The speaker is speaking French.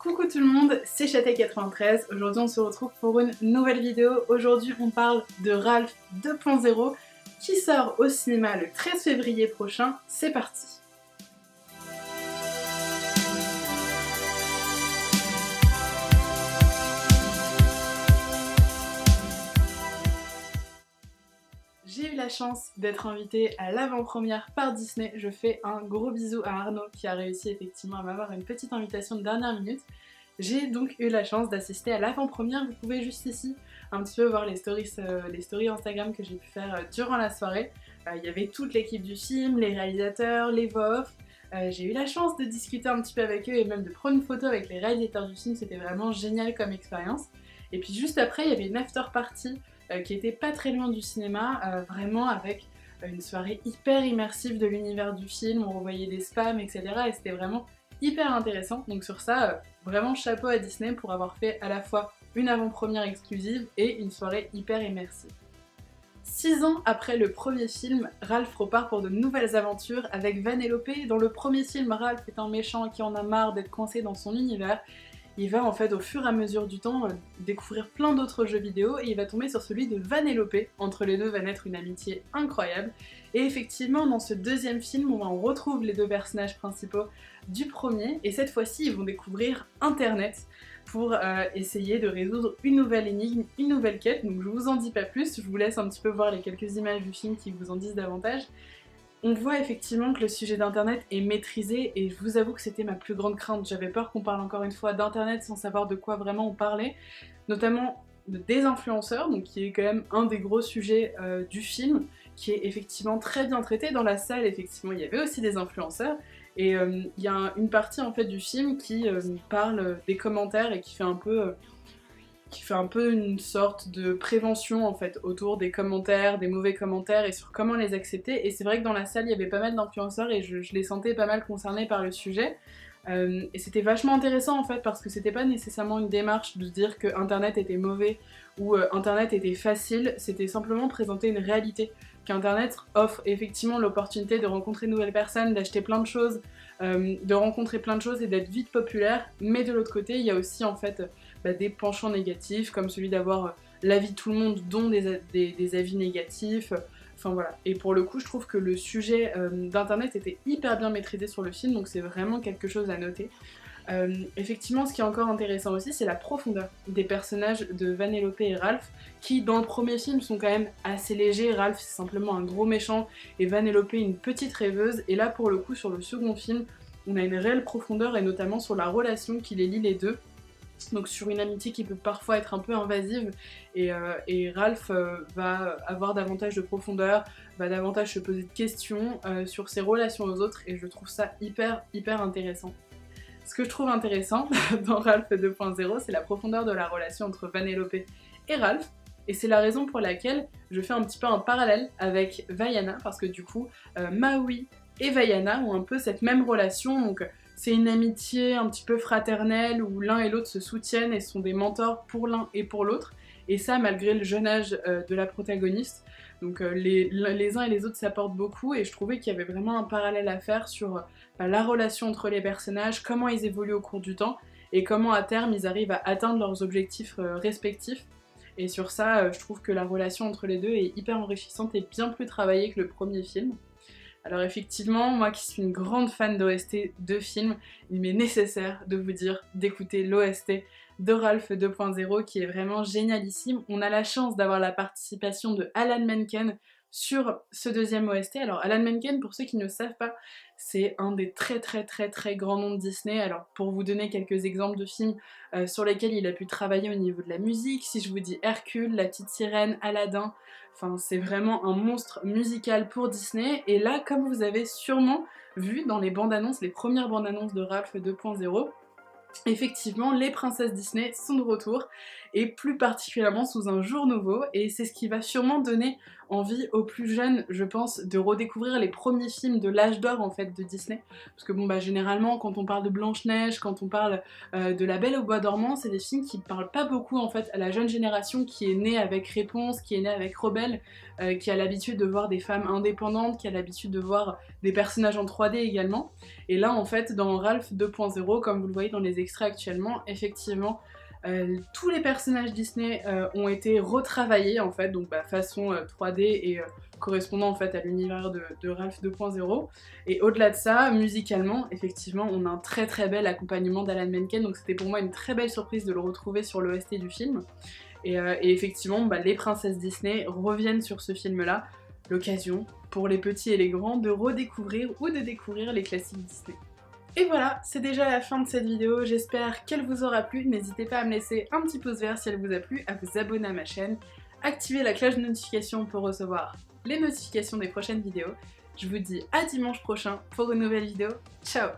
Coucou tout le monde, c'est Châtay93. Aujourd'hui on se retrouve pour une nouvelle vidéo. Aujourd'hui on parle de Ralph 2.0 qui sort au cinéma le 13 février prochain. C'est parti! J'ai eu la chance d'être invitée à l'avant-première par Disney. Je fais un gros bisou à Arnaud qui a réussi effectivement à m'avoir une petite invitation de dernière minute. J'ai donc eu la chance d'assister à l'avant-première. Vous pouvez juste ici un petit peu voir les stories Instagram que j'ai pu faire durant la soirée. Il y avait toute l'équipe du film, les réalisateurs, les voix off. J'ai eu la chance de discuter un petit peu avec eux et même de prendre une photo avec les réalisateurs du film. C'était vraiment génial comme expérience. Et puis juste après, il y avait une after party qui était pas très loin du cinéma, vraiment avec une soirée hyper immersive de l'univers du film. On revoyait des spams, etc. Et c'était vraiment hyper intéressant. Donc sur ça, vraiment chapeau à Disney pour avoir fait à la fois une avant-première exclusive et une soirée hyper immersive. 6 ans après le premier film, Ralph repart pour de nouvelles aventures avec Vanellope. Dans le premier film, Ralph est un méchant qui en a marre d'être coincé dans son univers. Il va en fait au fur et à mesure du temps découvrir plein d'autres jeux vidéo et il va tomber sur celui de Vanellope. Entre les deux va naître une amitié incroyable. Et effectivement dans ce deuxième film on retrouve les deux personnages principaux du premier et cette fois-ci ils vont découvrir Internet pour essayer de résoudre une nouvelle énigme, une nouvelle quête. Donc je vous en dis pas plus, je vous laisse un petit peu voir les quelques images du film qui vous en disent davantage. On voit effectivement que le sujet d'internet est maîtrisé et je vous avoue que c'était ma plus grande crainte. J'avais peur qu'on parle encore une fois d'internet sans savoir de quoi vraiment on parlait, notamment des influenceurs, donc qui est quand même un des gros sujets du film, qui est effectivement très bien traité. Dans la salle, effectivement, il y avait aussi des influenceurs et il y a une partie en fait du film qui parle des commentaires et qui fait un peu une sorte de prévention en fait autour des commentaires, des mauvais commentaires et sur comment les accepter. Et c'est vrai que dans la salle il y avait pas mal d'influenceurs et je les sentais pas mal concernés par le sujet. Et c'était vachement intéressant en fait parce que c'était pas nécessairement une démarche de dire que internet était mauvais ou internet était facile, c'était simplement présenter une réalité. Qu'internet offre effectivement l'opportunité de rencontrer de nouvelles personnes, d'acheter plein de choses, de rencontrer plein de choses et d'être vite populaire, mais de l'autre côté il y a aussi en fait des penchants négatifs comme celui d'avoir l'avis de tout le monde dont des avis négatifs. Enfin voilà, et pour le coup je trouve que le sujet d'internet était hyper bien maîtrisé sur le film, donc c'est vraiment quelque chose à noter. Effectivement ce qui est encore intéressant aussi c'est la profondeur des personnages de Vanellope et Ralph qui dans le premier film sont quand même assez légers. Ralph c'est simplement un gros méchant et Vanellope une petite rêveuse, et là pour le coup sur le second film on a une réelle profondeur et notamment sur la relation qui les lie les deux. Donc sur une amitié qui peut parfois être un peu invasive et Ralph va avoir davantage de profondeur, va davantage se poser de questions sur ses relations aux autres et je trouve ça hyper intéressant. Ce que je trouve intéressant dans Ralph 2.0 c'est la profondeur de la relation entre Vanellope et Ralph, et c'est la raison pour laquelle je fais un petit peu un parallèle avec Vaiana parce que du coup Maui et Vaiana ont un peu cette même relation. Donc c'est une amitié un petit peu fraternelle où l'un et l'autre se soutiennent et sont des mentors pour l'un et pour l'autre, et ça malgré le jeune âge de la protagoniste. Donc les uns et les autres s'apportent beaucoup et je trouvais qu'il y avait vraiment un parallèle à faire sur la relation entre les personnages, comment ils évoluent au cours du temps et comment à terme ils arrivent à atteindre leurs objectifs respectifs. Et sur ça je trouve que la relation entre les deux est hyper enrichissante et bien plus travaillée que le premier film. Alors effectivement, moi qui suis une grande fan d'OST de films, il m'est nécessaire de vous dire d'écouter l'OST de Ralph 2.0 qui est vraiment génialissime. On a la chance d'avoir la participation de Alan Menken sur ce deuxième OST. Alors Alan Menken, pour ceux qui ne savent pas, c'est un des très grands noms de Disney. Alors pour vous donner quelques exemples de films sur lesquels il a pu travailler au niveau de la musique, si je vous dis Hercule, La Petite Sirène, Aladdin, enfin c'est vraiment un monstre musical pour Disney. Et là, comme vous avez sûrement vu dans les bandes annonces, les premières bandes annonces de Ralph 2.0, effectivement, les princesses Disney sont de retour, et plus particulièrement sous un jour nouveau, et c'est ce qui va sûrement donner envie aux plus jeunes, je pense, de redécouvrir les premiers films de l'âge d'or en fait de Disney. Parce que bon bah généralement quand on parle de Blanche-Neige, quand on parle de La Belle au Bois dormant, c'est des films qui parlent pas beaucoup en fait à la jeune génération qui est née avec Réponse, qui est née avec Rebelle, qui a l'habitude de voir des femmes indépendantes, qui a l'habitude de voir des personnages en 3D également. Et là en fait dans Ralph 2.0, comme vous le voyez dans les extraits actuellement, effectivement tous les personnages Disney ont été retravaillés en fait, donc façon 3D et correspondant en fait à l'univers de Ralph 2.0. Et au-delà de ça, musicalement, effectivement, on a un très très bel accompagnement d'Alan Menken, donc c'était pour moi une très belle surprise de le retrouver sur l'OST du film. Et effectivement, les princesses Disney reviennent sur ce film-là, l'occasion pour les petits et les grands de redécouvrir ou de découvrir les classiques Disney. Et voilà, c'est déjà la fin de cette vidéo, j'espère qu'elle vous aura plu. N'hésitez pas à me laisser un petit pouce vert si elle vous a plu, à vous abonner à ma chaîne, activer la cloche de notification pour recevoir les notifications des prochaines vidéos. Je vous dis à dimanche prochain pour une nouvelle vidéo. Ciao!